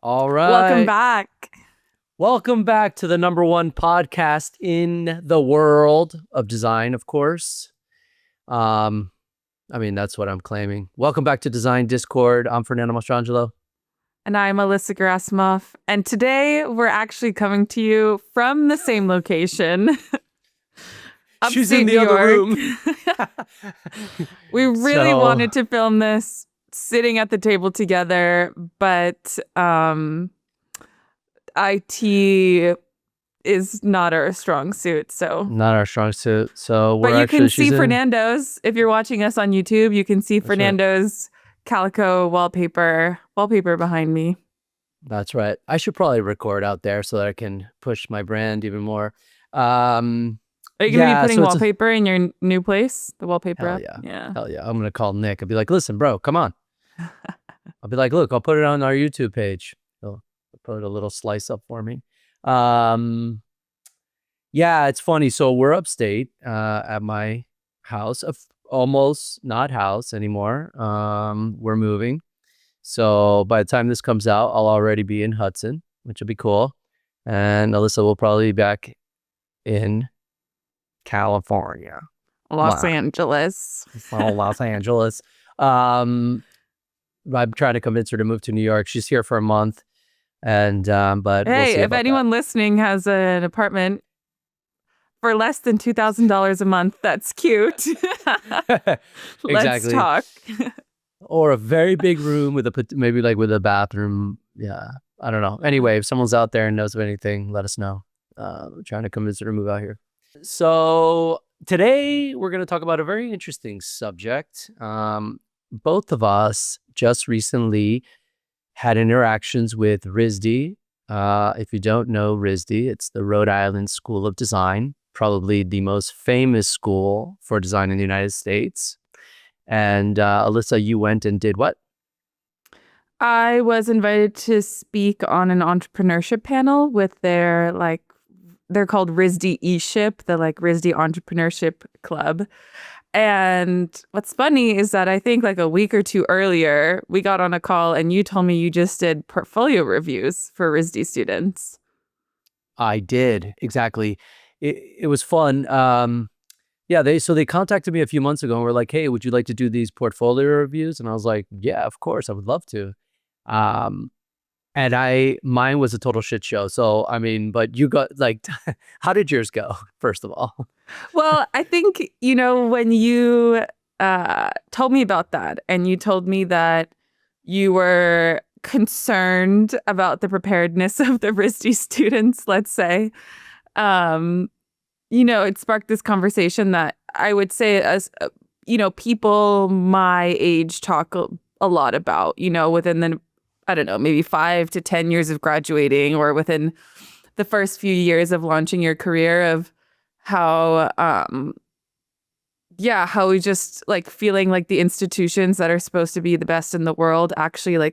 All Welcome right. back. Welcome back to the number one podcast in the world of design, of course. That's what I'm claiming. Welcome back to Design Discord. I'm Fernando Mastrangelo. And I'm Alyssa Gerasimov. And today we're actually coming to you from the same location. She's in Upstate the New other York. room. We really wanted to film this sitting at the table together, but IT is not our strong suit. Not our strong suit. But you can see Fernando's, if you're watching us on YouTube, you can see Fernando's calico wallpaper behind me. That's right. I should probably record out there so that I can push my brand even more. Are you going to be putting wallpaper in your new place? The wallpaper Hell yeah. Hell yeah. I'm going to call Nick. I'll be like, listen, bro, come on. I'll be like, look, I'll put it on our YouTube page. He'll put a little slice up for me. Yeah, it's funny. So we're upstate at my house, almost not house anymore. We're moving. So by the time this comes out, I'll already be in Hudson, which will be cool. And Alyssa will probably be back in California. Los Angeles. Los Angeles. I'm trying to convince her to move to New York. She's here for a month. And but hey, we'll see if anyone listening has an apartment for less than $2,000 a month, that's cute. Let's talk. Or a very big room with maybe like with a bathroom. Yeah, I don't know. Anyway, if someone's out there and knows of anything, let us know. I'm trying to convince her to move out here. So today we're going to talk about a very interesting subject. Both of us just recently had interactions with RISD. If you don't know RISD, it's the Rhode Island School of Design, probably the most famous school for design in the United States. And Alyssa, you went and did what? I was invited to speak on an entrepreneurship panel with they're called RISD eShip, the RISD Entrepreneurship Club. And what's funny is that I think a week or two earlier, we got on a call and you told me you just did portfolio reviews for RISD students. I did, exactly. It was fun. Yeah, they contacted me a few months ago and were like, hey, would you like to do these portfolio reviews? And I was like, yeah, of course, I would love to. And mine was a total shit show. So, but you got how did yours go, first of all? Well, I think, when you told me about that and you told me that you were concerned about the preparedness of the RISD students, let's say, it sparked this conversation that I would say as, people my age talk a lot about, within the, I don't know, maybe 5 to 10 years of graduating or within the first few years of launching your career of how we just feeling like the institutions that are supposed to be the best in the world actually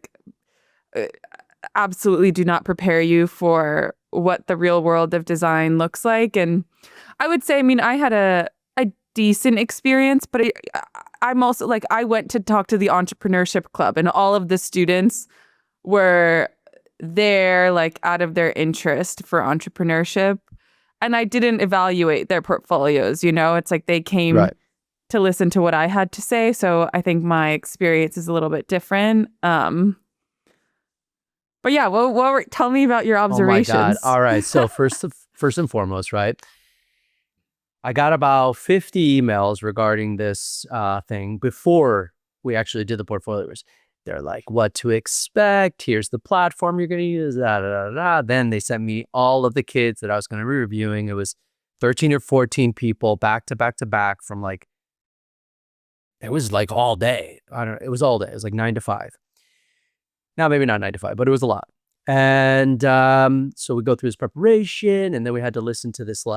absolutely do not prepare you for what the real world of design looks like. And I would say, I had a decent experience, but I'm also I went to talk to the entrepreneurship club and all of the students were there out of their interest for entrepreneurship. And I didn't evaluate their portfolios, it's they came to listen to what I had to say. So I think my experience is a little bit different. But yeah, tell me about your observations. Oh my God. All right. So first and foremost, right? I got about 50 emails regarding this thing before we actually did the portfolios. They're like, what to expect. Here's the platform you're going to use. Then they sent me all of the kids that I was going to be reviewing. It was 13 or 14 people back to back to back from it was all day. It was all day. It was 9 to 5. Now, maybe not 9 to 5, but it was a lot. And so we go through this preparation and then we had to listen to this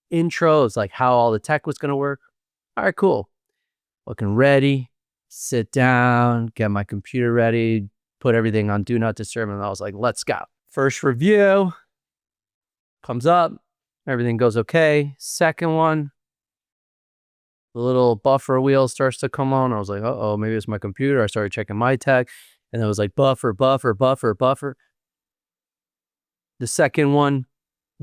intro. It's how all the tech was going to work. All right, cool. Looking ready. Sit down, get my computer ready, put everything on Do Not Disturb, and I was like, let's go. First review comes up, everything goes okay. Second one, the little buffer wheel starts to come on. I was like, uh-oh, maybe it's my computer. I started checking my tech. And it was like buffer, buffer, buffer, buffer. The second one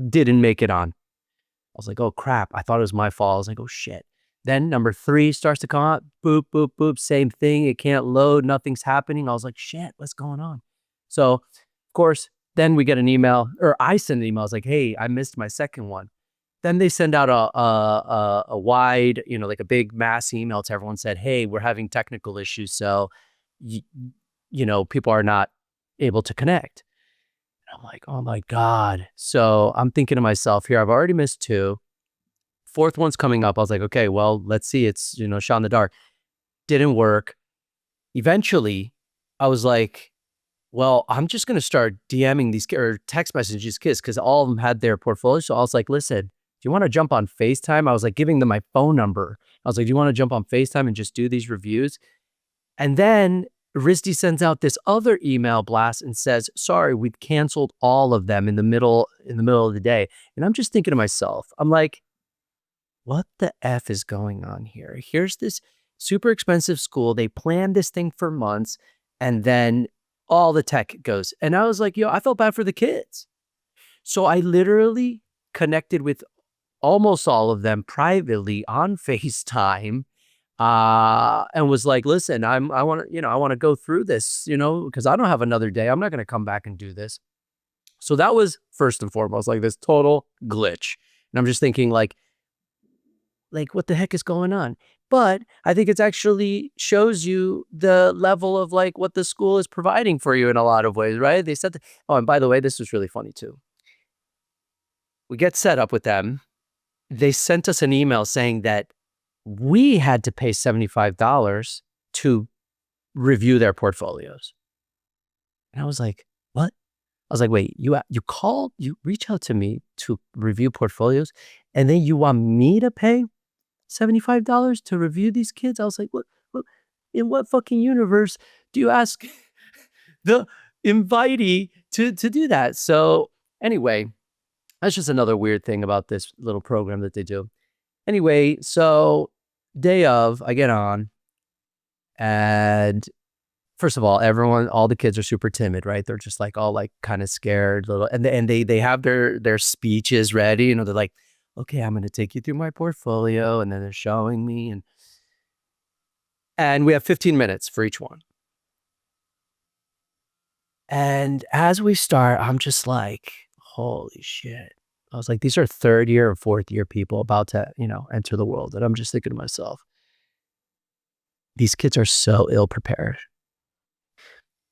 didn't make it on. I was like, oh crap. I thought it was my fault. I was like, oh shit. Then number 3 starts to come out. Boop, boop, boop. Same thing. It can't load. Nothing's happening. I was like, shit, what's going on? So, of course, then we get an email, or I send an email. I was like, hey, I missed my second one. Then they send out a wide, like a big mass email to everyone, said, hey, we're having technical issues. So, people are not able to connect. And I'm like, oh my God. So I'm thinking to myself here, I've already missed 2. 4th one's coming up. I was like, okay, well, let's see. It's, shot in the dark. Didn't work. Eventually, I was like, well, I'm just going to start DMing these or text messaging these kids because all of them had their portfolio. So I was like, listen, do you want to jump on FaceTime? I was like giving them my phone number. I was like, do you want to jump on FaceTime and just do these reviews? And then RISD sends out this other email blast and says, sorry, we've canceled all of them in the middle of the day. And I'm just thinking to myself, I'm like, what the F is going on here? Here's this super expensive school. They planned this thing for months, and then all the tech goes. And I was like, I felt bad for the kids. So I literally connected with almost all of them privately on FaceTime, and was like, listen, I want to go through this, because I don't have another day. I'm not going to come back and do this. So that was first and foremost, like this total glitch. And I'm just thinking like what the heck is going on? But I think it's actually shows you the level of like what the school is providing for you in a lot of ways, right? They said, oh, and by the way, this was really funny too. We get set up with them. They sent us an email saying that we had to pay $75 to review their portfolios. And I was like, what? I was like, wait, you reach out to me to review portfolios, and then you want me to pay $75 to review these kids? I was like, what in what fucking universe do you ask the invitee to do that? So anyway, that's just another weird thing about this little program that they do. Anyway, so day of, I get on, and first of all, all the kids are super timid, right? They're just like all like kind of scared, little, and they have their speeches ready. They're like, okay, I'm going to take you through my portfolio, and then they're showing me, and we have 15 minutes for each one. And as we start, I'm just like, holy shit. I was like, these are 3rd year or 4th year people about to, enter the world. And I'm just thinking to myself, these kids are so ill prepared.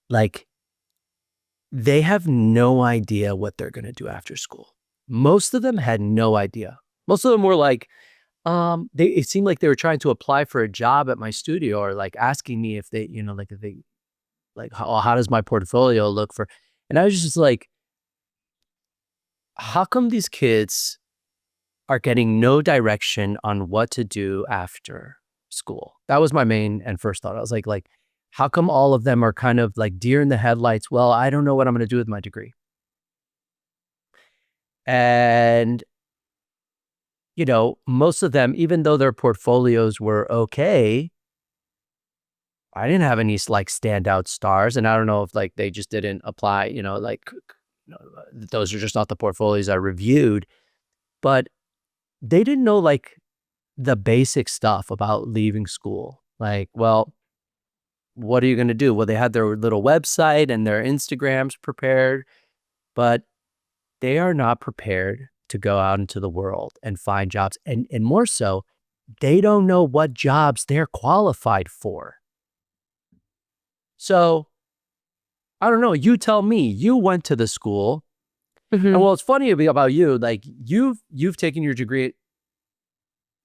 Like, they have no idea what they're going to do after school. Most of them had no idea. Most of them were like, it seemed like they were trying to apply for a job at my studio, or like asking me if they, how does my portfolio look for, and I was just like, how come these kids are getting no direction on what to do after school? That was my main and first thought. I was like, how come all of them are kind of like deer in the headlights? Well, I don't know what I'm going to do with my degree. And, most of them, even though their portfolios were okay, I didn't have any like standout stars. And I don't know if like they just didn't apply, those are just not the portfolios I reviewed. But they didn't know like the basic stuff about leaving school. Like, well, what are you going to do? Well, they had their little website and their Instagrams prepared, but they are not prepared to go out into the world and find jobs. And more so, they don't know what jobs they're qualified for. So I don't know. You tell me. You went to the school. Mm-hmm. And well, it's funny about you. Like you've taken your degree.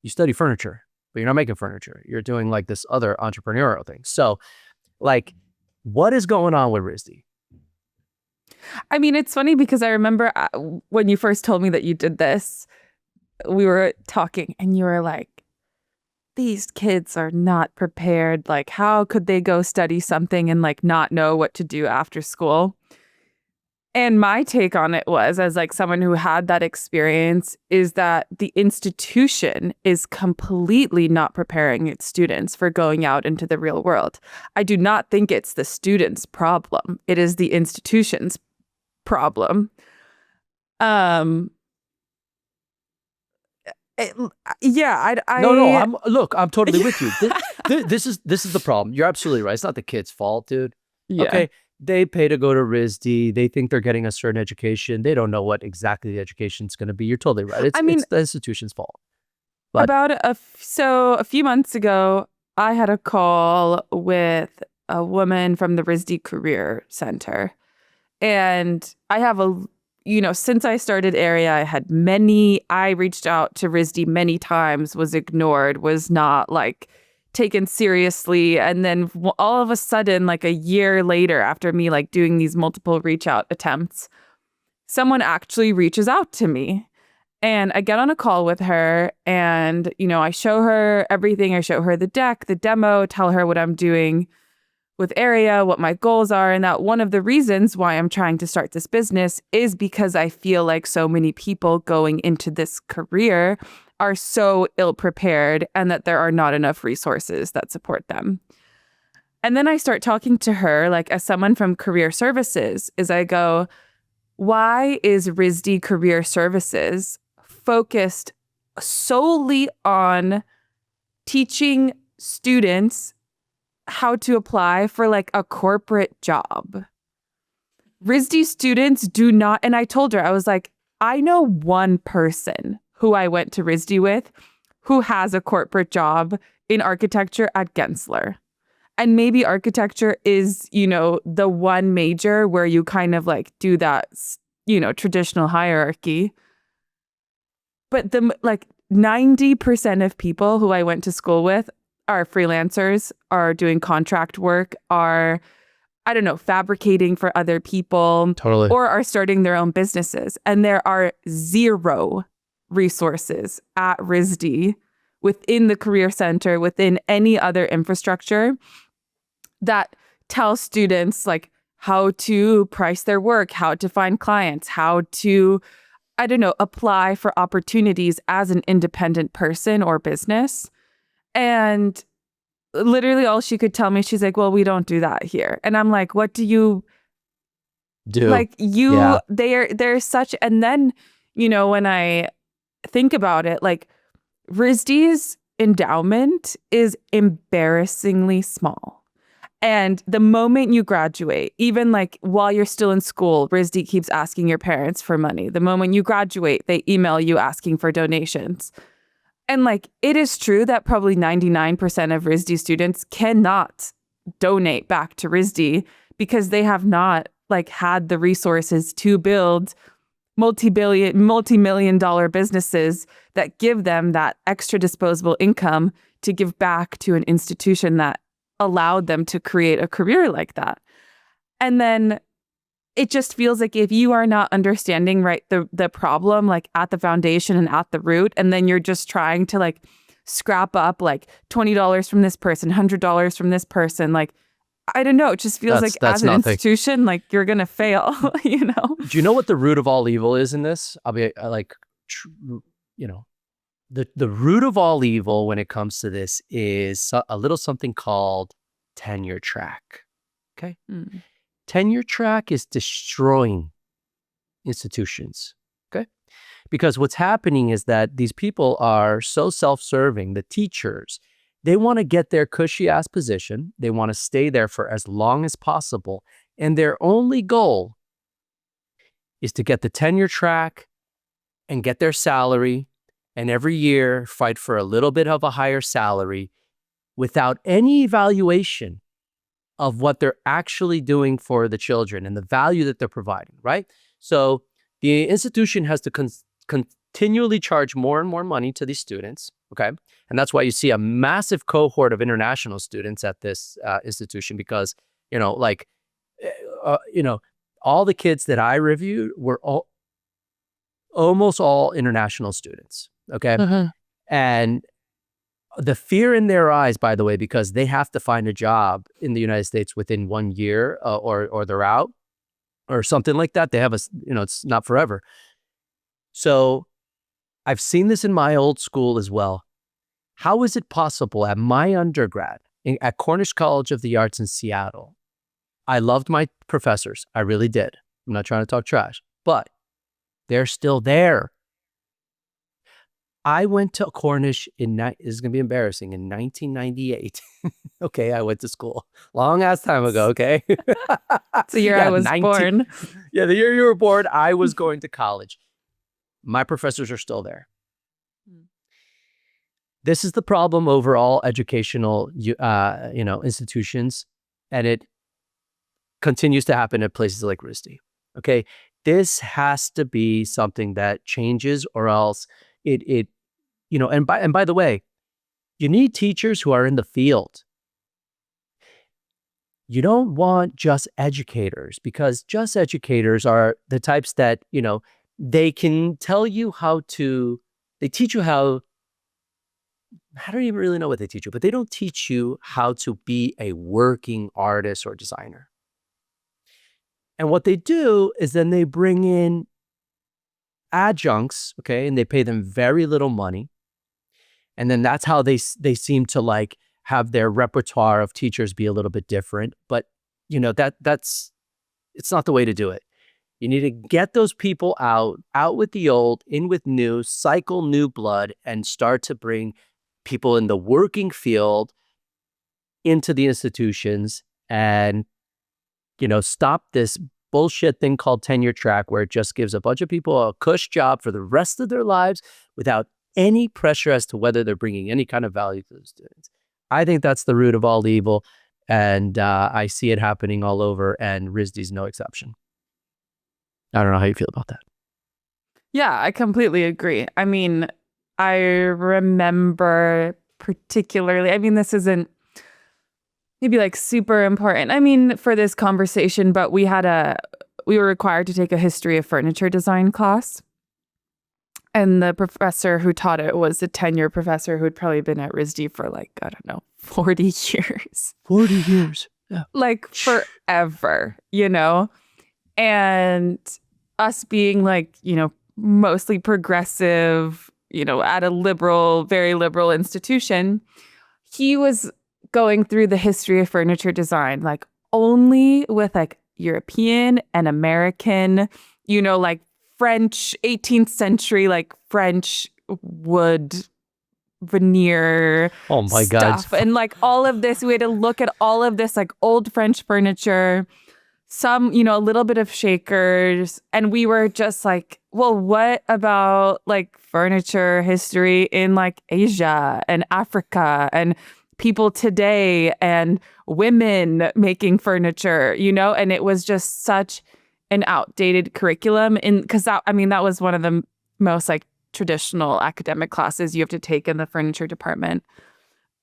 You study furniture, but you're not making furniture. You're doing like this other entrepreneurial thing. So, like, what is going on with RISD? I mean, it's funny because I remember when you first told me that you did this, we were talking, and you were like, these kids are not prepared. Like, how could they go study something and like not know what to do after school? And my take on it was, as like someone who had that experience, is that the institution is completely not preparing its students for going out into the real world. I do not think it's the students' problem. It is the institution's problem. Um, it- yeah, No, I'm totally with you. This is the problem. You're absolutely right. It's not the kid's fault, dude. yeah. Okay, they pay to go to RISD. They think they're getting a certain education. They don't know what exactly the education's going to be. You're totally right. It's the institution's fault. But So a few months ago, I had a call with a woman from the RISD Career Center. And I have since I started area, I reached out to RISD many times, was ignored, was not like taken seriously. And then all of a sudden, like a year later, after me like doing these multiple reach out attempts, someone actually reaches out to me. And I get on a call with her and, I show her everything. I show her the deck, the demo, tell her what I'm doing with area, what my goals are, and that one of the reasons why I'm trying to start this business is because I feel like so many people going into this career are so ill prepared and that there are not enough resources that support them. And then I start talking to her, like as someone from career services, I go, why is RISD Career Services focused solely on teaching students how to apply for like a corporate job? RISD students do not, and I told her, I was like, I know one person who I went to RISD with who has a corporate job in architecture at Gensler. And maybe architecture is, the one major where you kind of like do that, traditional hierarchy. But the like 90% of people who I went to school with are freelancers, are doing contract work, are, I don't know, fabricating for other people, totally. or are starting their own businesses. And there are zero resources at RISD within the Career Center, within any other infrastructure that tell students like how to price their work, how to find clients, how to, I don't know, apply for opportunities as an independent person or business. And literally all she could tell me, she's like, well, we don't do that here. And I'm like, what do you do? Like they're such, and then, when I think about it, like RISD's endowment is embarrassingly small. And the moment you graduate, even like while you're still in school, RISD keeps asking your parents for money. The moment you graduate, they email you asking for donations. And like, it is true that probably 99% of RISD students cannot donate back to RISD because they have not like had the resources to build multi-million-dollar businesses that give them that extra disposable income to give back to an institution that allowed them to create a career like that. And then it just feels like if you are not understanding, right, the problem like at the foundation and at the root, and then you're just trying to like scrap up like $20 from this person, $100 from this person, like, I don't know, it just feels like as an institution, like you're going to fail, Do you know what the root of all evil is in this? I'll be the root of all evil when it comes to this is a little something called tenure track. Okay. Tenure track is destroying institutions. Okay. Because what's happening is that these people are so self-serving, the teachers, they want to get their cushy ass position. They want to stay there for as long as possible. And their only goal is to get the tenure track and get their salary, and every year fight for a little bit of a higher salary without any evaluation of what they're actually doing for the children and the value that they're providing, right? So the institution has to continually charge more and more money to these students, okay? And that's why you see a massive cohort of international students at this institution because, all the kids that I reviewed were almost all international students, okay? And the fear in their eyes, by the way, because they have to find a job in the United States within 1 year or they're out, or something like that. They have it's not forever. So I've seen this in my old school as well. How is it possible at my undergrad at Cornish College of the Arts in Seattle? I loved my professors. I really did. I'm not trying to talk trash, but they're still there. I went to Cornish this is going to be embarrassing, in 1998. Okay, I went to school. Long ass time ago, okay? It's the year I was born. Yeah, the year you were born, I was going to college. My professors are still there. This is the problem over all educational, institutions, and it continues to happen at places like RISD. Okay, this has to be something that changes, or else and by the way, you need teachers who are in the field. You don't want just educators, because just educators are the types that, they can tell you they teach you how don't even really know what they teach you, but they don't teach you how to be a working artist or designer. And what they do is then they bring in adjuncts, okay, and they pay them very little money. And then that's how they seem to like have their repertoire of teachers be a little bit different. But it's not the way to do it. You need to get those people out with the old, in with new, cycle new blood, and start to bring people in the working field into the institutions, and stop this bullshit thing called tenure track, where it just gives a bunch of people a cush job for the rest of their lives without any pressure as to whether they're bringing any kind of value to the students. I think that's the root of all evil, and I see it happening all over, and RISD's no exception. I don't know how you feel about that. Yeah, I completely agree. I mean, I remember particularly, this isn't maybe like super important, for this conversation, but we were required to take a history of furniture design class. And the professor who taught it was a tenure professor who had probably been at RISD for 40 years. 40 years. Yeah. Like forever, And us being mostly progressive, at a very liberal institution, he was going through the history of furniture design, only with European and American, French 18th century, French wood veneer stuff. And all of this, we had to look at all of this old French furniture, some, a little bit of Shakers. And we were just well, what about furniture history in Asia and Africa and people today and women making furniture, and it was just such an outdated curriculum. Because that was one of the most traditional academic classes you have to take in the furniture department.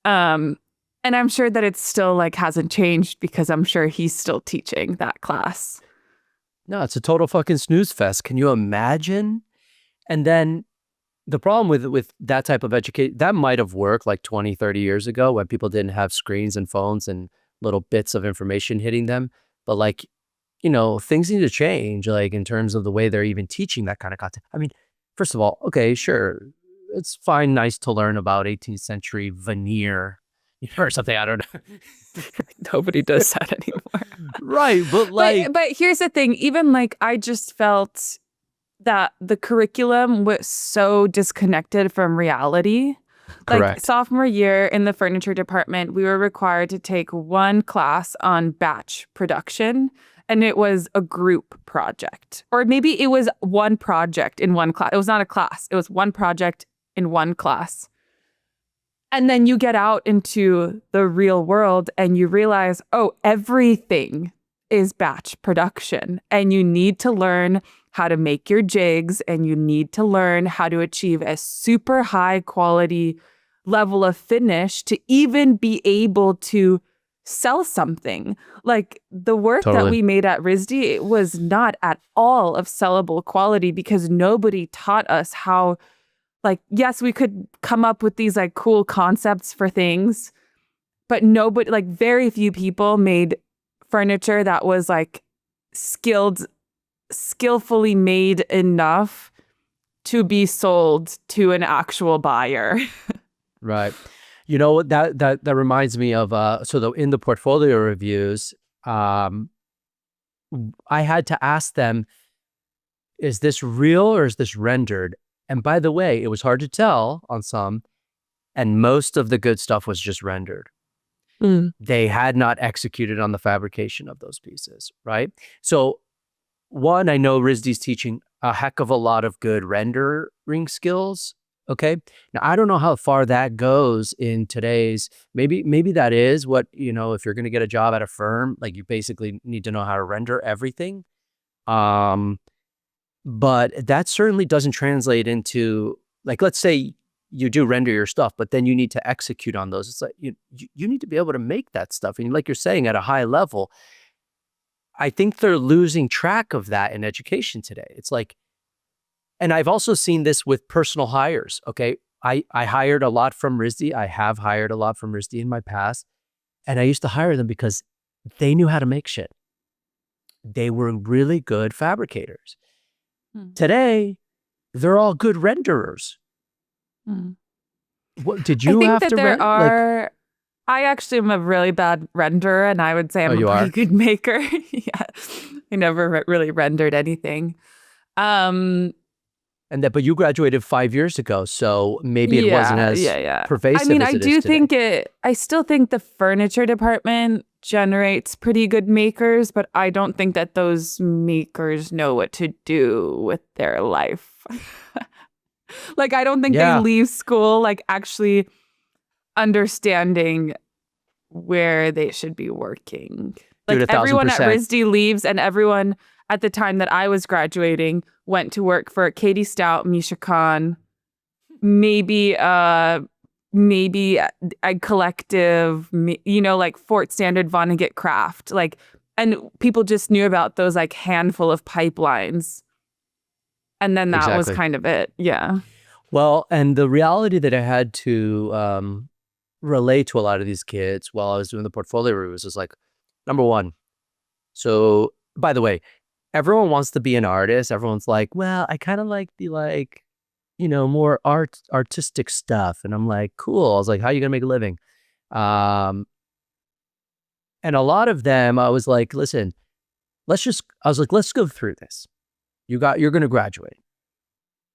And I'm sure that it still hasn't changed, because I'm sure he's still teaching that class. No, it's a total fucking snooze fest. Can you imagine? And then the problem with that type of education, that might have worked 20, 30 years ago when people didn't have screens and phones and little bits of information hitting them. But things need to change, in terms of the way they're even teaching that kind of content. First of all, okay, sure, it's fine, nice to learn about 18th century veneer or something. I don't know. Nobody does that anymore. Right, but but here's the thing. Even I just felt that the curriculum was so disconnected from reality. Correct. Sophomore year in the furniture department, we were required to take one class on batch production, and it was a group project. Or maybe it was one project in one class. It was not a class. It was one project in one class. And then you get out into the real world and you realize, everything is batch production, and you need to learn how to make your jigs, and you need to learn how to achieve a super high quality level of finish to even be able to sell something. The work that we made at RISD was not at all of sellable quality, because nobody taught us how, yes, we could come up with these cool concepts for things, but nobody, very few people made furniture that was skilled skillfully made enough to be sold to an actual buyer. Right. You know what, that reminds me of in the portfolio reviews, I had to ask them, is this real or is this rendered? And by the way, it was hard to tell on some, and most of the good stuff was just rendered. They had not executed on the fabrication of those pieces, right? So one, I know RISD's teaching a heck of a lot of good rendering skills. Okay. Now I don't know how far that goes in today's, maybe that is what, if you're going to get a job at a firm, like you basically need to know how to render everything. But that certainly doesn't translate into, like, let's say you do render your stuff, but then you need to execute on those. It's like, you need to be able to make that stuff. And like you're saying, at a high level, I think they're losing track of that in education today. It's like, and I've also seen this with personal hires. Okay. I hired a lot from RISD. I have hired a lot from RISD in my past. And I used to hire them because they knew how to make shit. They were really good fabricators. Today, they're all good renderers. What did you have to there are? I actually am a really bad renderer, and I would say I'm a pretty good maker. Yeah, I never really rendered anything. But you graduated 5 years ago, so maybe it wasn't as pervasive. I mean, as I it do is today. I still think the furniture department generates pretty good makers, but I don't think that those makers know what to do with their life. Like, I don't think they leave school like actually understanding where they should be working. Like, everyone at RISD leaves, and everyone at the time that I was graduating went to work for Katie Stout, Misha Khan, maybe a collective, like Fort Standard, Vonnegut Craft, like, and people just knew about those like handful of pipelines. And then that was kind of it. Yeah. Well, and the reality that I had to relate to a lot of these kids while I was doing the portfolio reviews was like, number one, so by the way, everyone wants to be an artist. Everyone's like, well, I kind of like the more artistic stuff. And I'm like, cool. I was like, how are you going to make a living? And a lot of them, I was like, listen, let's go through this. You're going to graduate.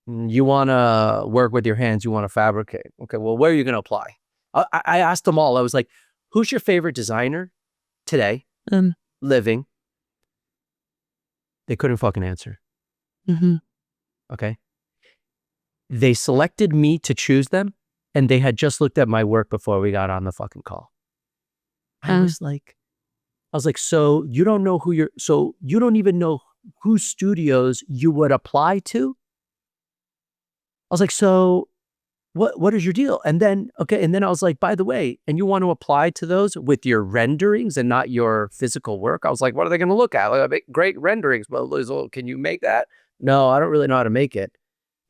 You want to work with your hands. You want to fabricate. Okay, well, where are you going to apply? I asked them all. I was like, who's your favorite designer today, living? They couldn't fucking answer. Okay. They selected me to choose them, and they had just looked at my work before we got on the fucking call. I was like, so you don't know so you don't even know whose studios you would apply to? I was like, so what is your deal? And then I was like, by the way, and you want to apply to those with your renderings and not your physical work? I was like, what are they going to look at? Like, I make great renderings. Well, can you make that? No, I don't really know how to make it,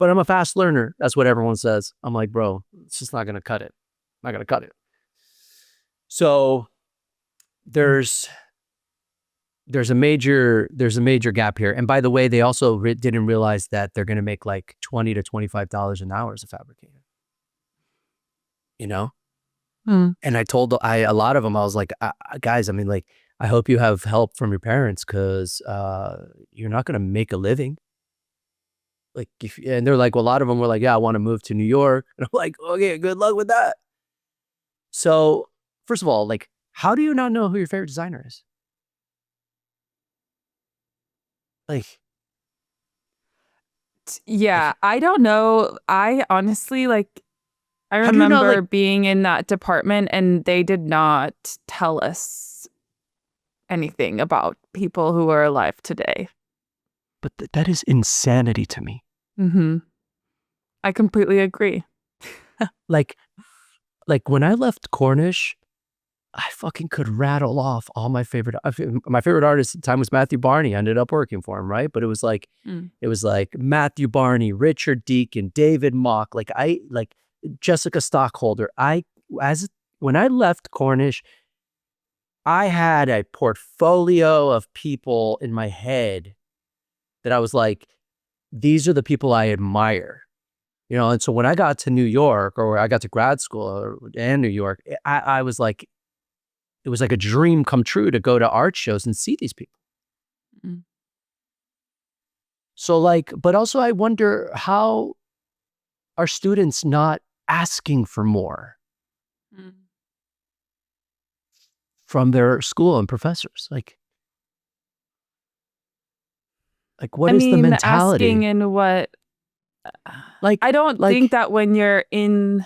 but I'm a fast learner. That's what everyone says. I'm like, bro, it's just not going to cut it. Not going to cut it. So there's a major gap here. And by the way, they also didn't realize that they're going to make like $20 to $25 an hour as a fabricator. And I told a lot of them, I was like, guys, I mean, like, I hope you have help from your parents, because you're not going to make a living. Like, and they're like, well, a lot of them were like, yeah, I want to move to New York. And I'm like, okay, good luck with that. So first of all, like, how do you not know who your favorite designer is? Like, yeah, I don't know. I honestly, like, I remember being in that department, and they did not tell us anything about people who are alive today. But that is insanity to me. I completely agree. Like when I left Cornish, I fucking could rattle off all my favorite artist at the time was Matthew Barney. I ended up working for him, right? But it was like Matthew Barney, Richard Deacon, David Mock, like Jessica Stockholder. When I left Cornish, I had a portfolio of people in my head that I was like, these are the people I admire. And so when I got to New York, or I got to grad school and New York, I was like, it was like a dream come true to go to art shows and see these people. Mm. So but also I wonder, how are students not asking for more Mm. from their school and professors? Like what I is the mean, mentality? asking in what? Like, I don't like, think that when you're in,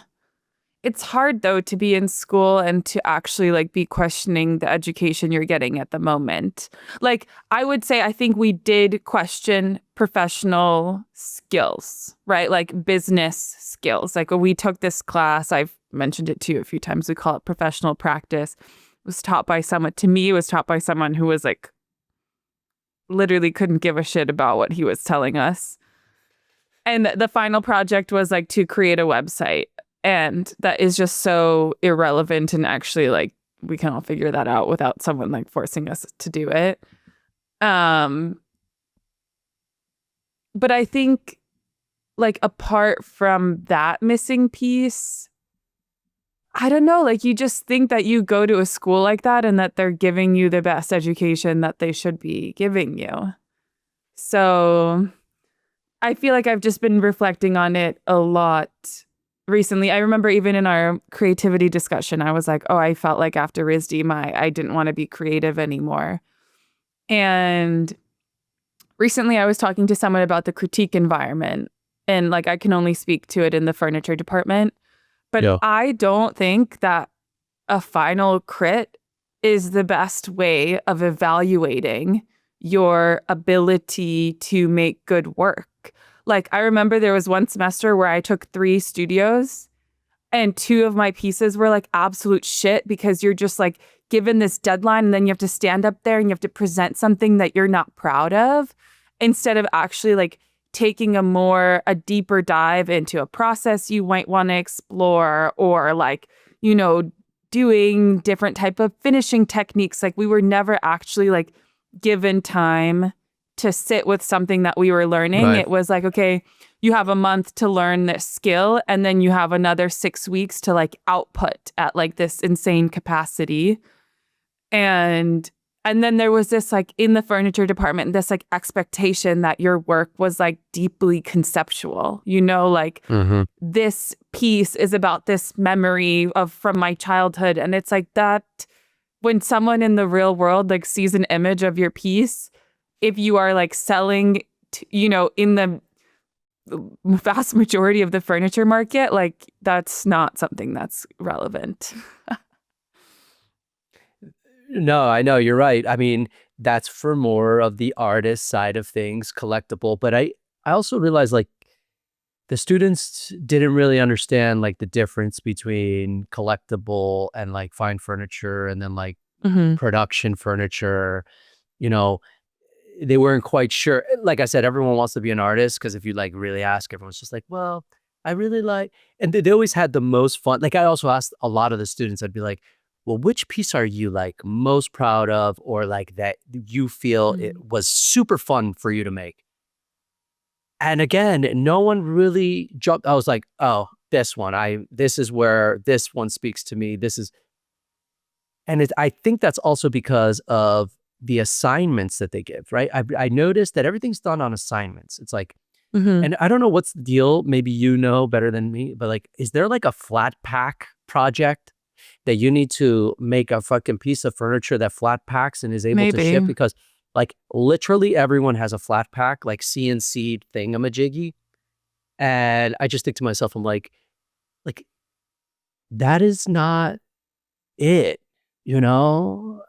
it's hard though to be in school and to actually like be questioning the education you're getting at the moment. Like, I would say, I think we did question professional skills, right? Like business skills. Like when we took this class, I've mentioned it to you a few times, we call it professional practice. It was taught by someone, to me, it was taught by someone who was like, literally couldn't give a shit about what he was telling us. And the final project was like to create a website. And that is just so irrelevant. And actually, like, we can all figure that out without someone like forcing us to do it. But I think, like, apart from that missing piece, I don't know, like, you just think that you go to a school like that and that they're giving you the best education that they should be giving you. So I feel like I've just been reflecting on it a lot recently. I remember even in our creativity discussion, I was like, oh, I felt like after RISD, I didn't want to be creative anymore. And recently I was talking to someone about the critique environment, and like, I can only speak to it in the furniture department. But Yeah. I don't think that a final crit is the best way of evaluating your ability to make good work. Like, I remember there was one semester where I took 3 studios and 2 of my pieces were like absolute shit, because you're just like given this deadline and then you have to stand up there and you have to present something that you're not proud of, instead of actually like taking a deeper dive into a process you might want to explore, or like, doing different type of finishing techniques. Like, we were never actually like given time to sit with something that we were learning. Right. It was like, okay, you have a month to learn this skill, and then you have another 6 weeks to like output at like this insane capacity. And then there was this, like, in the furniture department, this like expectation that your work was like deeply conceptual, like this piece is about this memory from my childhood. And it's like that, when someone in the real world like sees an image of your piece, if you are like selling, in the vast majority of the furniture market, like, that's not something that's relevant. No, I know, you're right. I mean, that's for more of the artist side of things, collectible. But I also realized, like, the students didn't really understand like the difference between collectible and like fine furniture, and then like production furniture. They weren't quite sure. Like I said, everyone wants to be an artist, because if you like really ask, everyone's just like, well, I really like, and they always had the most fun. Like, I also asked a lot of the students, I'd be like, well, which piece are you like most proud of, or like that you feel it was super fun for you to make? And again, no one really jumped. I was like, oh, this one, this is where this one speaks to me. And I think that's also because of the assignments that they give, right? I noticed that everything's done on assignments. It's like, and I don't know what's the deal. Maybe you know better than me, but like, is there like a flat pack project that you need to make a fucking piece of furniture that flat packs and is able to ship? Maybe. Because like literally everyone has a flat pack, like CNC thingamajiggy. And I just think to myself, I'm like, that is not it, you know?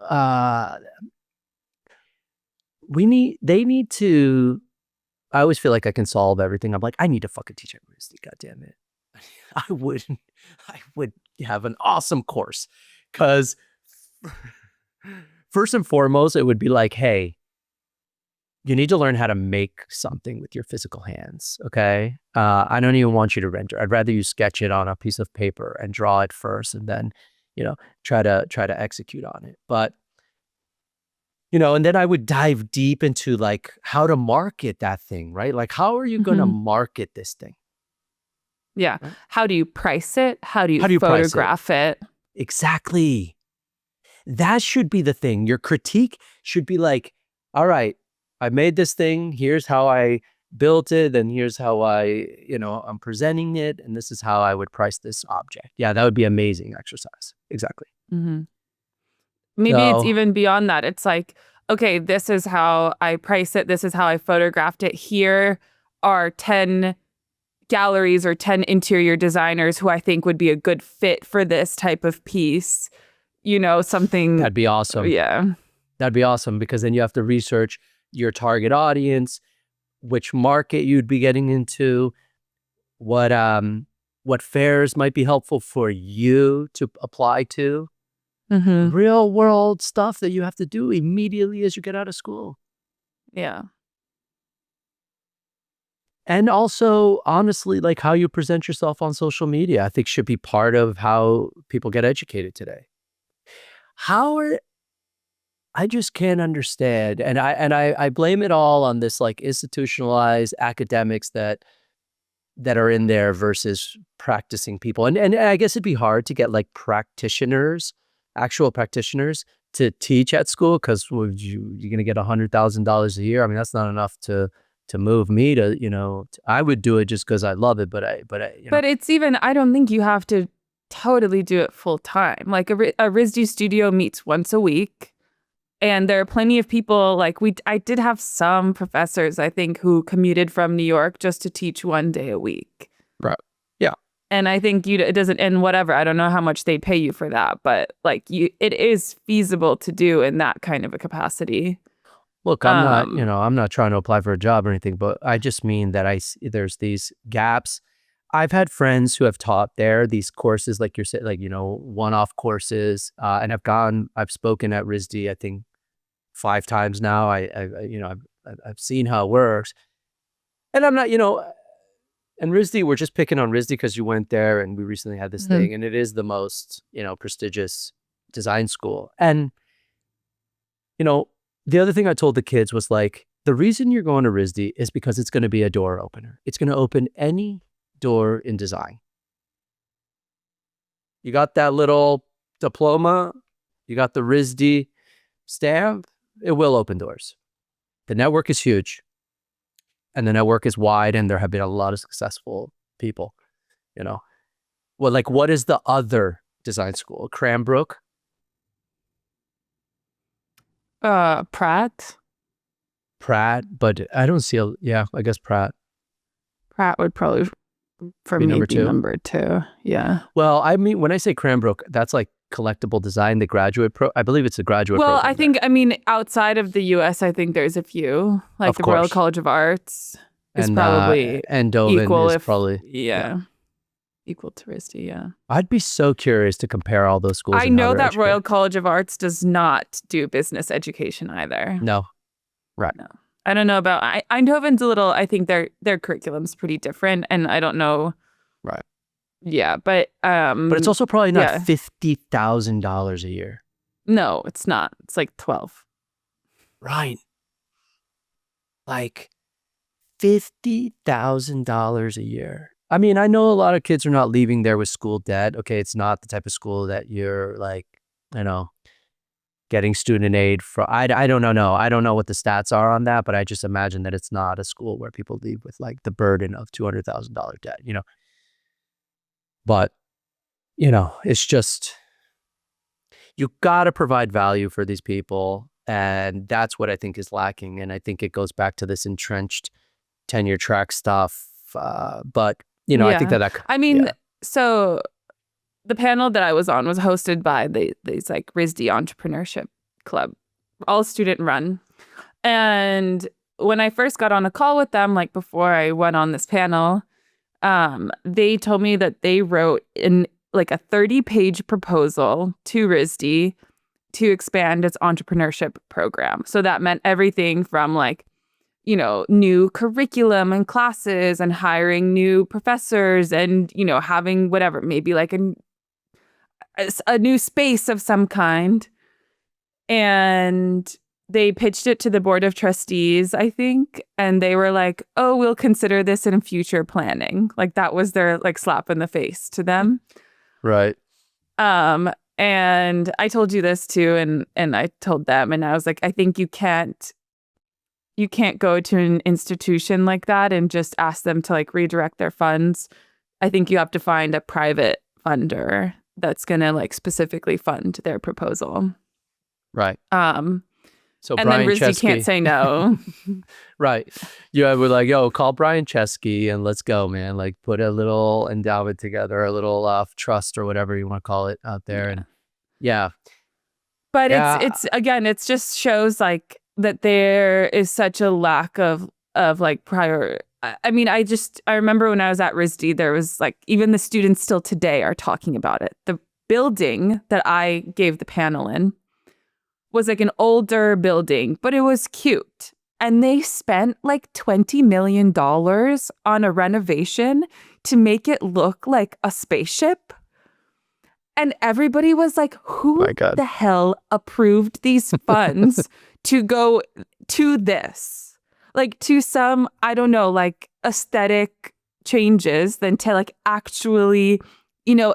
They need to, I always feel like I can solve everything. I'm like, I need to fucking teach everybody, God damn it. I would have an awesome course, because first and foremost, it would be like, hey, you need to learn how to make something with your physical hands. Okay. I don't even want you to render. I'd rather you sketch it on a piece of paper and draw it first, and then, try to execute on it. But And then I would dive deep into like how to market that thing, right? Like, how are you going to market this thing? Yeah. Right. How do you price it? How do you price it? photograph it? Exactly. That should be the thing. Your critique should be like, all right, I made this thing. Here's how I built it. And here's how I'm presenting it. And this is how I would price this object. Yeah, that would be amazing exercise. Exactly. Maybe it's So- even beyond that. It's like, okay, this is how I price it. This is how I photographed it. Here are 10 galleries or 10 interior designers who I think would be a good fit for this type of piece. Something. That'd be awesome. Yeah. That'd be awesome, because then you have to research your target audience, which market you'd be getting into, what fairs might be helpful for you to apply to. Real world stuff that you have to do immediately as you get out of school. Yeah. And also, honestly, like how you present yourself on social media, I think should be part of how people get educated today. I just can't understand, and I blame it all on this like institutionalized academics that are in there versus practicing people. And I guess it'd be hard to get like actual practitioners to teach at school, because you're going to get $100,000 a year. I mean, that's not enough to move me to, I would do it just because I love it. But it's even, I don't think you have to totally do it full time. Like a RISD studio meets once a week. And there are plenty of people like I did have some professors, I think, who commuted from New York just to teach 1 day a week. Right. Yeah. And I think it doesn't, and whatever, I don't know how much they pay you for that, but like it is feasible to do in that kind of a capacity. Look, I'm not trying to apply for a job or anything, but I just mean that there's these gaps. I've had friends who have taught there, these courses, like you're saying, like, one-off courses, and I've spoken at RISD, I think 5 times now. I've seen how it works, and I'm not, and RISD, we're just picking on RISD because you went there, and we recently had this thing, and it is the most, prestigious design school. And, the other thing I told the kids was like, the reason you're going to RISD is because it's going to be a door opener. It's going to open any door in design. You got that little diploma, you got the RISD stamp, it will open doors. The network is huge, and the network is wide, and there have been a lot of successful people, Well, like, what is the other design school? Cranbrook? Pratt, but I don't see I guess Pratt would probably for be me number be 2. number 2. Yeah. Well, I mean, when I say Cranbrook, that's like collectible design, the graduate I believe it's a graduate Well, program I think, outside of the US, I think there's a few, like Of the Royal course. College of Arts is and probably and Doven equal, is probably. equal to RISD, yeah. I'd be so curious to compare all those schools. I and how know they're that Royal educated. College of Arts does not do business education either. No. Right. No. I don't know about Eindhoven's a little, I think their curriculum's pretty different, and I don't know. Right. Yeah, but But it's also probably not yeah. $50,000 a year. No, it's not. It's like 12. Right. Like $50,000 a year. I mean, I know a lot of kids are not leaving there with school debt. Okay, it's not the type of school that you're like, getting student aid from. I don't know. No, I don't know what the stats are on that, but I just imagine that it's not a school where people leave with like the burden of $200,000 debt, But, it's just, you got to provide value for these people. And that's what I think is lacking. And I think it goes back to this entrenched tenure track stuff. But, I think that. I mean, so the panel that I was on was hosted by these like RISD Entrepreneurship Club, all student run. And when I first got on a call with them, like before I went on this panel, they told me that they wrote in like a 30-page proposal to RISD to expand its entrepreneurship program. So that meant everything from like, new curriculum and classes and hiring new professors and, having whatever, maybe like a new space of some kind. And they pitched it to the board of trustees, I think, and they were like, "Oh, we'll consider this in future planning." Like that was their like slap in the face to them. Right. And I told you this too, and I told them, and I was like, I think you can't go to an institution like that and just ask them to like redirect their funds. I think you have to find a private funder that's gonna like specifically fund their proposal. Right. So And Brian then RISD Chesky, can't say no. right. Yeah, we're like, yo, call Brian Chesky and let's go, man. Like put a little endowment together, a little trust or whatever you want to call it out there. Yeah. And yeah. But Yeah. it's again, it's just shows like that there is such a lack of like prior. I mean, I remember when I was at RISD, there was like even the students still today are talking about it. The building that I gave the panel in was like an older building, but it was cute. And they spent like $20 million on a renovation to make it look like a spaceship. And everybody was like, who My God. the hell approved these funds to go to this? Like to some, I don't know, like aesthetic changes than to like actually,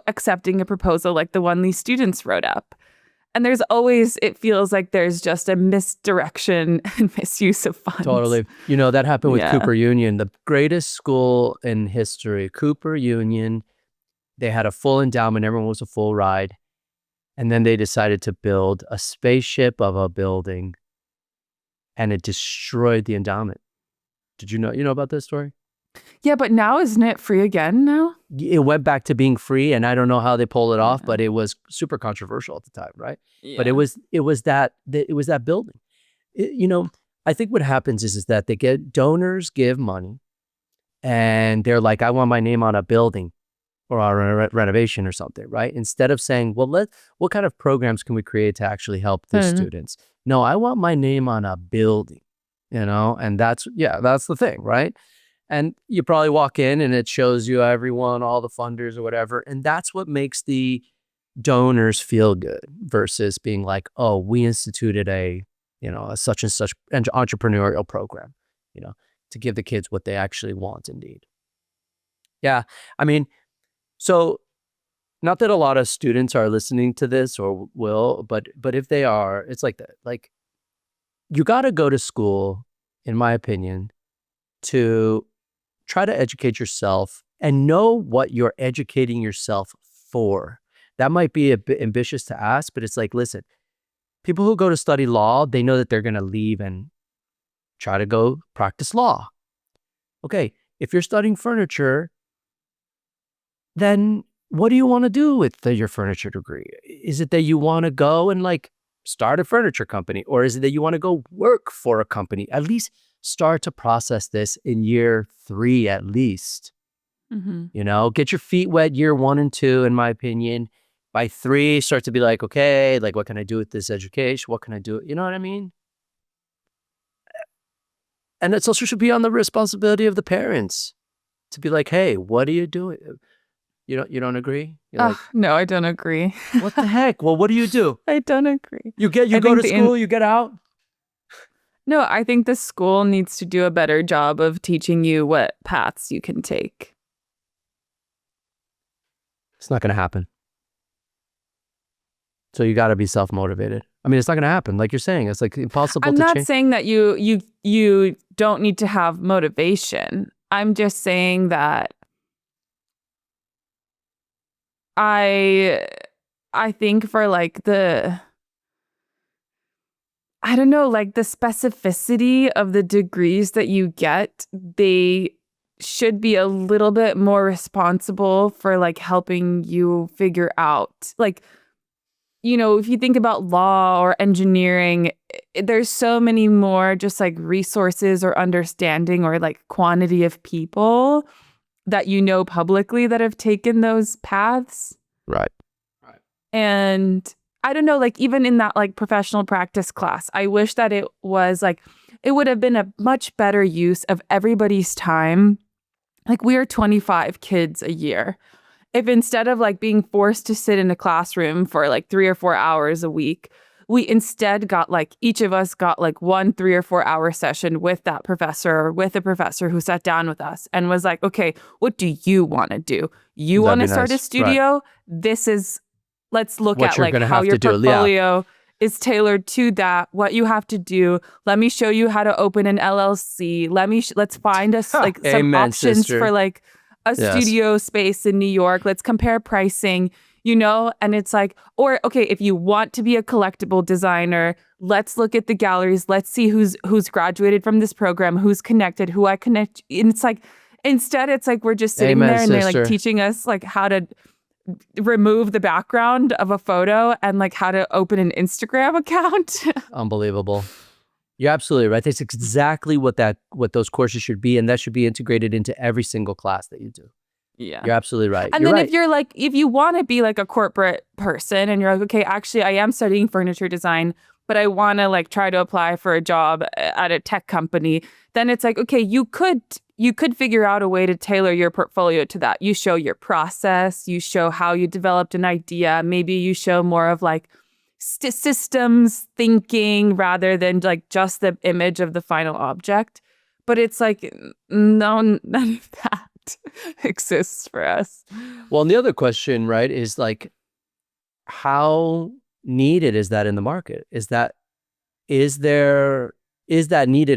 accepting a proposal like the one these students wrote up. And there's always, it feels like there's just a misdirection and misuse of funds. Totally. That happened with Yeah. Cooper Union, the greatest school in history. Cooper Union, they had a full endowment. Everyone was a full ride. And then they decided to build a spaceship of a building and it destroyed the endowment. Did you know about this story? Yeah, but now isn't it free again now? It went back to being free and I don't know how they pulled it off, Yeah. but it was super controversial at the time, right? But it was that building. I think what happens is that they get donors give money and they're like, I want my name on a building or on a renovation or something, right? Instead of saying, well, what kind of programs can we create to actually help the students? No, I want my name on a building, and that's the thing, right? And you probably walk in and it shows you everyone, all the funders or whatever. And that's what makes the donors feel good versus being like, oh, we instituted a such and such entrepreneurial program, to give the kids what they actually want and need. Yeah. I mean, so not that a lot of students are listening to this or will, but if they are, it's like that. Like you got to go to school, in my opinion, to try to educate yourself and know what you're educating yourself for. That might be a bit ambitious to ask, but it's like, listen, people who go to study law, they know that they're going to leave and try to go practice law. Okay, if you're studying furniture, then what do you want to do with your furniture degree? Is it that you want to go and like start a furniture company? Or is it that you want to go work for a company? At least start to process this in year 3 at least. Mm-hmm. Get your feet wet year 1 and 2, in my opinion. By 3, start to be like, okay, like what can I do with this education? What can I do? You know what I mean? And it also should be on the responsibility of the parents to be like, hey, what are you doing? You don't agree? You're like, No, I don't agree. what the heck? Well, what do you do? I don't agree. You go think to the school, you get out. No, I think the school needs to do a better job of teaching you what paths you can take. It's not going to happen. So you got to be self-motivated. I mean, it's not going to happen. Like you're saying, it's like impossible I'm to not change. saying that you don't need to have motivation. I'm just saying that I think for like I don't know, like the specificity of the degrees that you get, they should be a little bit more responsible for like helping you figure out, like, if you think about law or engineering, there's so many more just like resources or understanding or like quantity of people that publicly that have taken those paths. Right. And I don't know, like even in that like professional practice class, I wish that it was like, it would have been a much better use of everybody's time. Like we are 25 kids a year. If instead of like being forced to sit in a classroom for like 3 or 4 hours a week, we instead got like, each of us got like 1 3 or 4 hour session with that professor or with a professor who sat down with us and was like, okay, what do you want to do? You That'd want to be start a nice. studio? Let's look What at you're like gonna how have your to do, yeah. portfolio is tailored to that, what you have to do. Let me show you how to open an LLC. Let's find us like some Amen, options sister. for like a Yes. studio space in New York. Let's compare pricing, and it's like, or okay, if you want to be a collectible designer, let's look at the galleries. Let's see who's graduated from this program, who's connected, who I connect. And it's like, instead, it's like we're just sitting Amen, there and they're like sister. teaching us like how to remove the background of a photo and like how to open an Instagram account. Unbelievable. You're absolutely right. That's exactly what those courses should be, and that should be integrated into every single class that you do. Yeah. You're absolutely right. And You're then right. if you want to be like a corporate person and you're like, okay, actually I am studying furniture design, but I want to like try to apply for a job at a tech company, then it's like, okay, you could figure out a way to tailor your portfolio to that. You show your process, you show how you developed an idea, maybe you show more of like systems thinking rather than like just the image of the final object. But it's like, no, none of that exists for us. Well, and the other question, right, is like, how needed is that in the market? Is that needed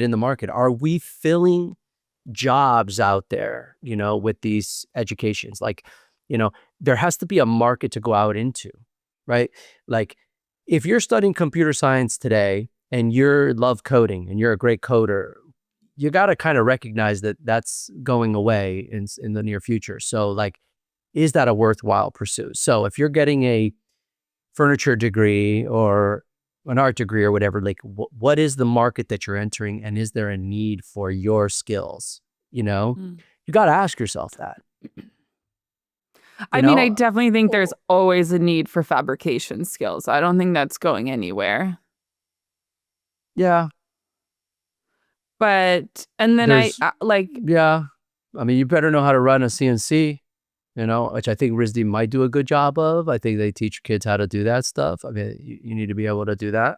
in the market? Are we filling jobs out there, with these educations? Like, there has to be a market to go out into, right? Like, if you're studying computer science today and you love coding and you're a great coder, you got to kind of recognize that that's going away in the near future. So like, is that a worthwhile pursuit? So if you're getting a furniture degree or an art degree or whatever, like what is the market that you're entering, and is there a need for your skills? You got to ask yourself that. I mean, I definitely think there's always a need for fabrication skills. I don't think that's going anywhere. Yeah. But, and then yeah, I mean, you better know how to run a CNC, which I think RISD might do a good job of. I think they teach kids how to do that stuff. I mean, you need to be able to do that.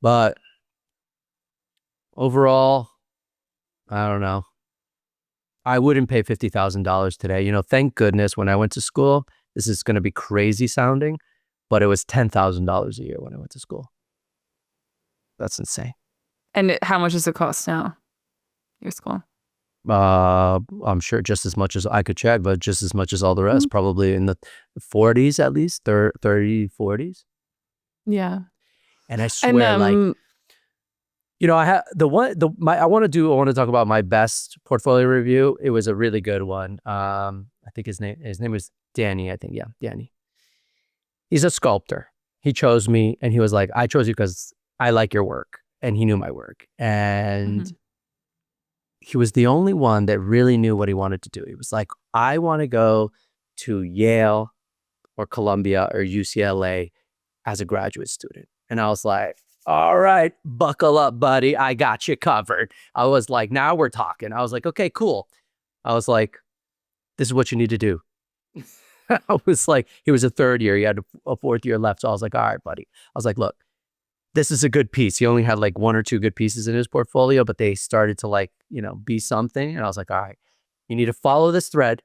But overall, I don't know. I wouldn't pay $50,000 today. Thank goodness when I went to school, this is going to be crazy sounding, but it was $10,000 a year when I went to school. That's insane. And how much does it cost now, your school? I'm sure just as much as I could check, but just as much as all the rest, probably in the 40s at least, 30, 40s. Yeah. And I swear, I have I want to talk about my best portfolio review. It was a really good one. I think his name was Danny. I think, yeah, Danny. He's a sculptor. He chose me and he was like, I chose you because I like your work. And he knew my work. And he was the only one that really knew what he wanted to do. He was like, I want to go to Yale or Columbia or UCLA as a graduate student. And I was like, all right, buckle up, buddy. I got you covered. I was like, now we're talking. I was like, okay, cool. I was like, this is what you need to do. I was like, he was a third year. He had a fourth year left. So I was like, all right, buddy. I was like, look, this is a good piece. He only had like 1 or 2 good pieces in his portfolio, but they started to be something. And I was like, all right, you need to follow this thread.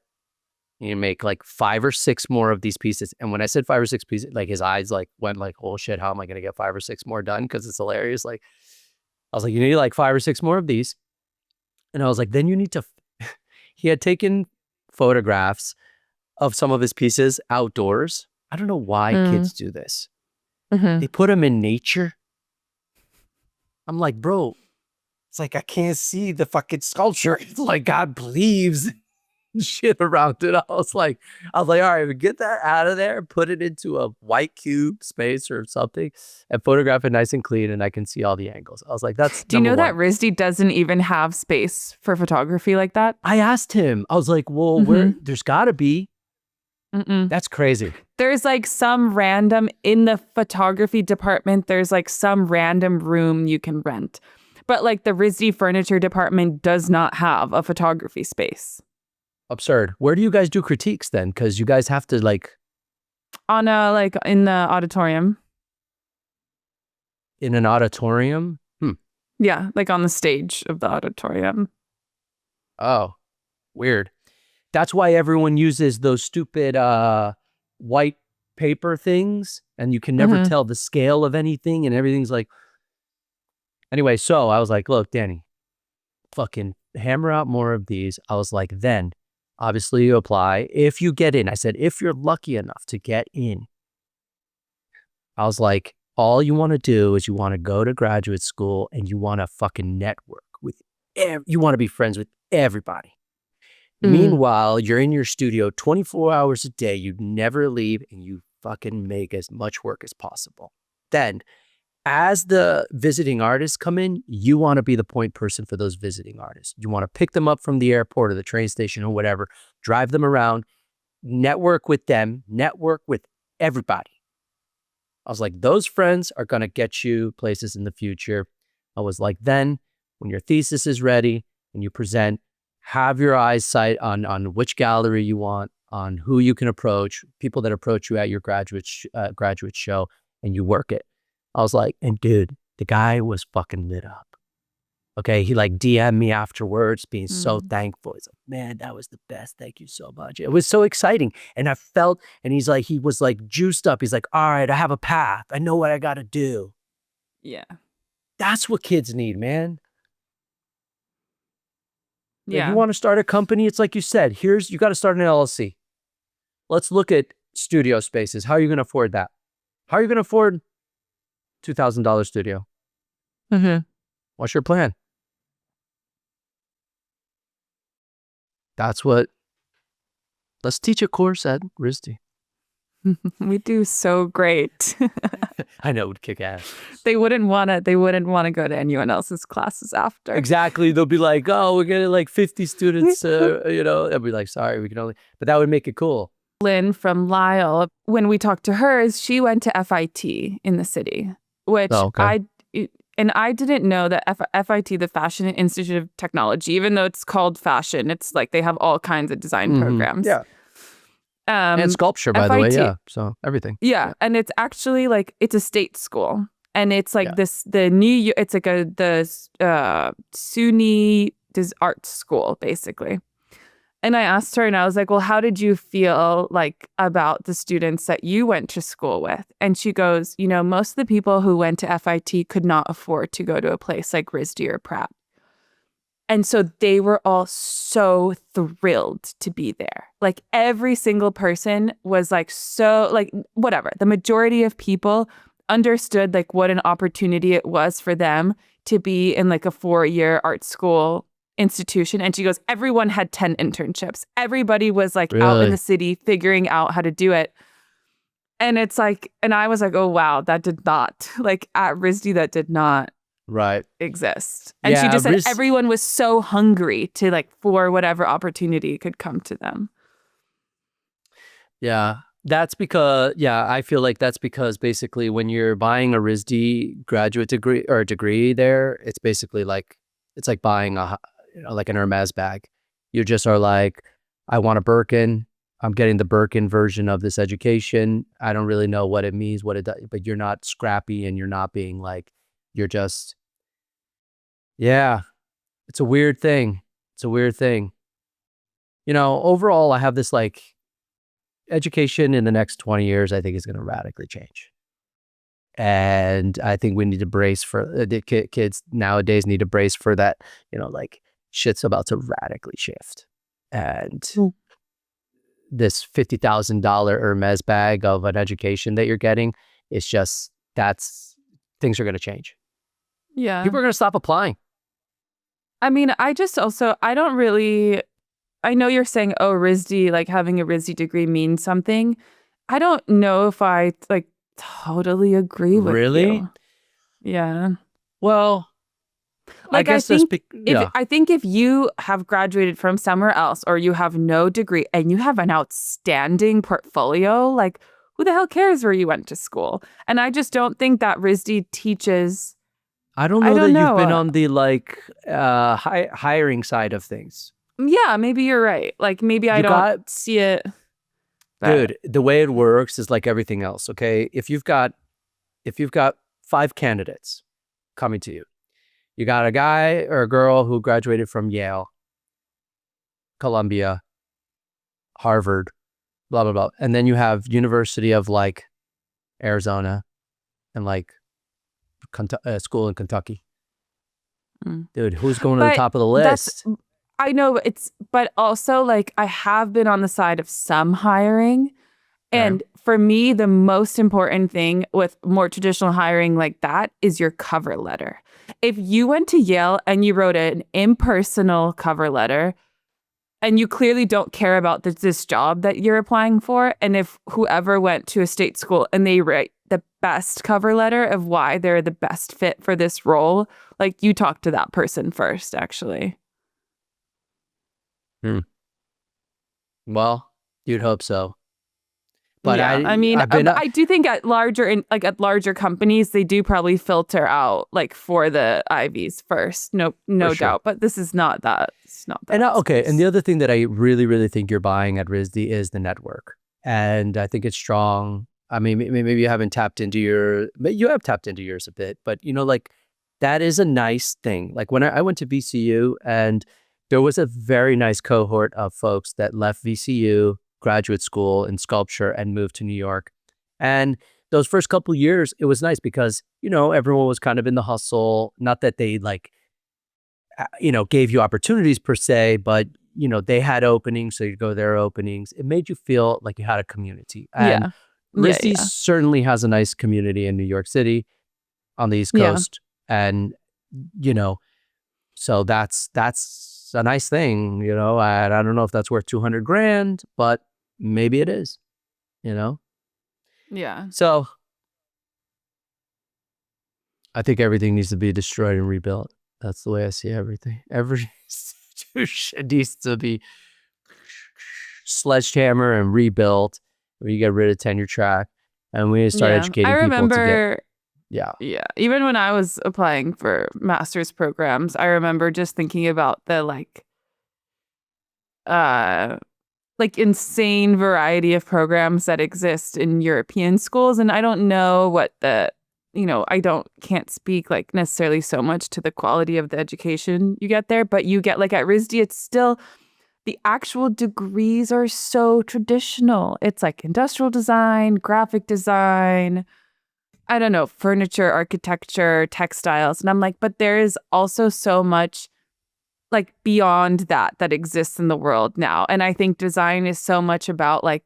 You need to make like 5 or 6 more of these pieces. And when I said 5 or 6 pieces, like his eyes went like, oh shit, how am I going to get 5 or 6 more done? Cause it's hilarious. Like, I was like, you need like 5 or 6 more of these. And I was like, then you need to, he had taken photographs of some of his pieces outdoors. I don't know why kids do this. They put them in nature. I'm like, bro, it's like, I can't see the fucking sculpture. It's like God believes shit around it. I was like, all right, get that out of there, put it into a white cube space or something and photograph it nice and clean. And I can see all the angles. I was like, that's Do you know that RISD doesn't even have space for photography like that? I asked him, I was like, well, there's gotta be. That's crazy. There's like some random in the photography department. There's like some random room you can rent, but like the RISD furniture department does not have a photography space. Absurd. Where do you guys do critiques then? Because you guys have to like On a like in the auditorium. In an auditorium? Yeah, like on the stage of the auditorium. Oh, weird. That's why everyone uses those stupid white paper things, and you can never Mhm. tell the scale of anything, and everything's like. Anyway, so I was like, look, Danny, fucking hammer out more of these. I was like, then obviously you apply. If you get in, I said, if you're lucky enough to get in, I was like, all you want to do is you want to go to graduate school and you want to fucking network with, you want to be friends with everybody. Mm. Meanwhile, you're in your studio 24 hours a day. You never leave and you fucking make as much work as possible. Then, as the visiting artists come in, you want to be the point person for those visiting artists. You want to pick them up from the airport or the train station or whatever, drive them around, network with them, network with everybody. I was like, those friends are going to get you places in the future. I was like, then when your thesis is ready and you present, have your eyes sight on which gallery you want, on who you can approach, people that approach you at your graduate show, and you work it. I was like, and dude, the guy was fucking lit up. Okay, he like DM'd me afterwards, being so thankful. He's like, man, that was the best. Thank you so much. It was so exciting. And I felt, and he was like juiced up. He's like, all right, I have a path. I know what I got to do. Yeah. That's what kids need, man. Like, Yeah. you want to start a company? It's like you said, you got to start an LLC. Let's look at studio spaces. How are you going to afford that? How are you going to afford $2,000 studio? Mhm. What's your plan? Let's teach a course at RISD. We do so great. I know it would kick ass. They wouldn't want to go to anyone else's classes after. Exactly. They'll be like, oh, we're getting like 50 students, I'll be like, sorry, we can only, but that would make it cool. Lynn from Lyle, when we talked to her, she went to FIT in the city, which Oh, okay. I didn't know that FIT, the Fashion Institute of Technology, even though it's called fashion, it's like they have all kinds of design programs. Yeah. And sculpture, by the way. Yeah. So everything. Yeah. And it's actually like, it's a state school. And it's like it's like the SUNY art school, basically. And I asked her and I was like, well, how did you feel like about the students that you went to school with? And she goes, most of the people who went to FIT could not afford to go to a place like RISD or Pratt. And so they were all so thrilled to be there. Like every single person was like, so like, whatever. The majority of people understood like what an opportunity it was for them to be in like a 4-year art school institution. And she goes, everyone had 10 internships. Everybody was like out in the city figuring out how to do it. And it's like, and I was like, oh, wow, that did not, like at RISD, that did not exist. And she just said everyone was so hungry to like, for whatever opportunity could come to them. Yeah. That's because, I feel like that's because basically when you're buying a RISD graduate degree or a degree there, it's basically like, it's like buying like an Hermes bag. You just are like, I want a Birkin. I'm getting the Birkin version of this education. I don't really know what it means, what it does, but you're not scrappy and you're not being like, you're just, it's a weird thing. It's a weird thing. Overall, I have this like, education in the next 20 years, I think is going to radically change. And I think we need to brace for the kids nowadays need to brace for that, like shit's about to radically shift. And this $50,000 Hermes bag of an education that you're getting, it's just, things are going to change. Yeah. People are going to stop applying. I mean, I know you're saying, oh, RISD, like having a RISD degree means something. I don't know if I like totally agree with you. Yeah. Well, like I think if you have graduated from somewhere else or you have no degree and you have an outstanding portfolio, like who the hell cares where you went to school? And I just don't think that RISD teaches. I don't know that you've been on the like hiring side of things. Yeah, maybe you're right. Like maybe I don't see it. Dude, the way it works is like everything else. Okay, if you've got 5 candidates coming to you, you got a guy or a girl who graduated from Yale, Columbia, Harvard, blah blah blah, and then you have University of like Arizona and like school in Kentucky. Dude, who's going to the But top of the that's list? I know but also like I have been on the side of some hiring. And for me, the most important thing with more traditional hiring like that is your cover letter. If you went to Yale and you wrote an impersonal cover letter and you clearly don't care about this job that you're applying for, and if whoever went to a state school and they write the best cover letter of why they're the best fit for this role, like you talk to that person first, actually. Well, you'd hope so. But yeah, I mean, I've been, I do think at larger companies, they do probably filter out like for the Ivies first. No sure. doubt. But this is not that. It's not that. and okay, and the other thing that I really, really think you're buying at RISD is the network, and I think it's strong. I mean, maybe you haven't tapped into you have tapped into yours a bit, but you know, like that is a nice thing. Like when I went to VCU, and there was a very nice cohort of folks that left VCU graduate school in sculpture and moved to New York. And those first couple years, it was nice because, you know, everyone was kind of in the hustle. Not that they like, gave you opportunities per se, but, you know, they had openings. So you'd go to their openings. It made you feel like you had a community. And RISD certainly has a nice community in New York City on the East Coast. And, you know, so that's a nice thing, you know. I don't know if that's worth $200,000, but maybe it is, you know. Yeah. So I think everything needs to be destroyed and rebuilt. That's the way I see everything. Every institution needs to be sledgehammer and rebuilt. Where you get rid of tenure track, and we need to start educating I remember, people to get. Yeah. Even when I was applying for master's programs, I remember just thinking about the like insane variety of programs that exist in European schools. And I don't know what can't speak like necessarily so much to the quality of the education you get there, but you get like at RISD, it's still the actual degrees are so traditional. It's like industrial design, graphic design, I don't know, furniture, architecture, textiles. And I'm like, but there is also so much like beyond that exists in the world now. And I think design is so much about like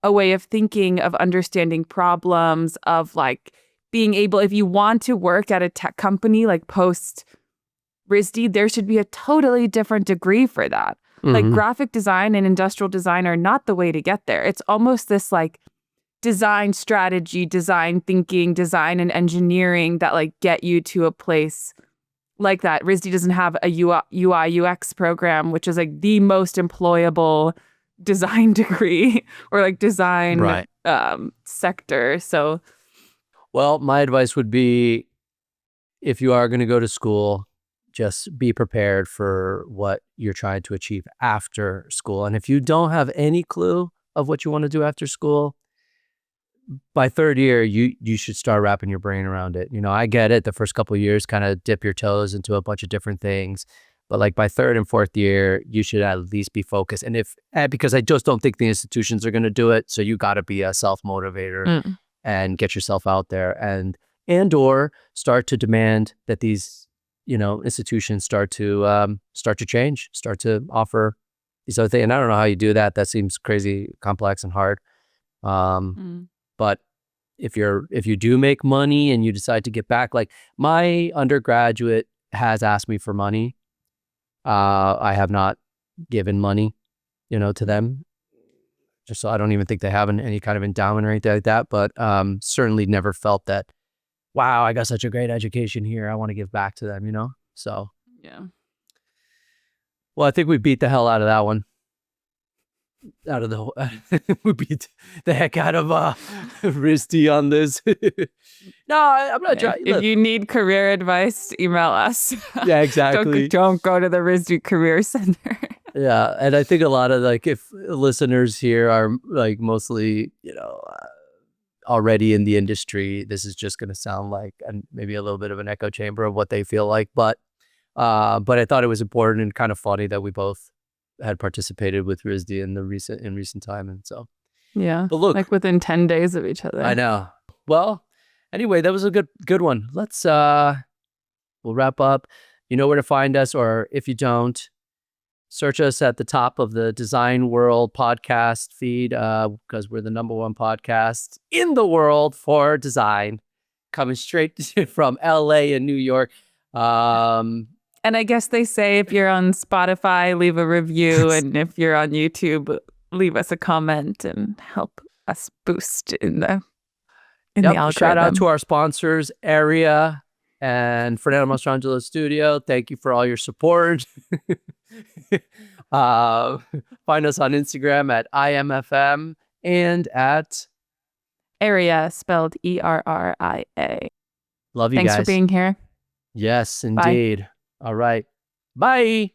a way of thinking, of understanding problems, of like being able, if you want to work at a tech company like post RISD, there should be a totally different degree for that. Like graphic design and industrial design are not the way to get there. It's almost this like design strategy, design thinking, design and engineering that like get you to a place like that. RISD doesn't have a UI UX program, which is like the most employable design degree or like design sector. So, well, my advice would be, if you are going to go to school, just be prepared for what you're trying to achieve after school. And if you don't have any clue of what you want to do after school, by third year, you should start wrapping your brain around it. You know, I get it. The first couple of years, kind of dip your toes into a bunch of different things. But like by third and fourth year, you should at least be focused. And because I just don't think the institutions are going to do it. So you got to be a self-motivator and get yourself out there and or start to demand that these, you know, institutions start to change, start to offer these other things. And I don't know how you do that. That seems crazy complex and hard. But if you do make money and you decide to get back, like my undergraduate has asked me for money. I have not given money, you know, to them. Just so I don't even think they have any kind of endowment or anything like that. But certainly never felt that, wow, I got such a great education here, I want to give back to them, you know? So, yeah. Well, I think we beat the hell out of that one. We beat the heck out of RISD on this. No, I'm not trying. If you need career advice, email us. Yeah, exactly. Don't go to the RISD Career Center. Yeah, and I think a lot of like if listeners here are like mostly, already in the industry, this is just going to sound like and maybe a little bit of an echo chamber of what they feel like, but I thought it was important and kind of funny that we both had participated with RISD in recent time, and so. Yeah. But look, like within 10 days of each other. I know. Well, anyway, that was a good one. Let's we'll wrap up. You know where to find us, or if you don't, search us at the top of the Design World podcast feed because we're the #1 podcast in the world for design, coming straight from LA and New York. And I guess they say if you're on Spotify, leave a review. And if you're on YouTube, leave us a comment and help us boost in the algorithm. Shout out to our sponsors, Area and Fernando Mastrangelo Studio. Thank you for all your support. Find us on Instagram at IMFM and at Area, spelled ERRIA. Love you Thanks guys. for being here. Yes, indeed. All right. Bye.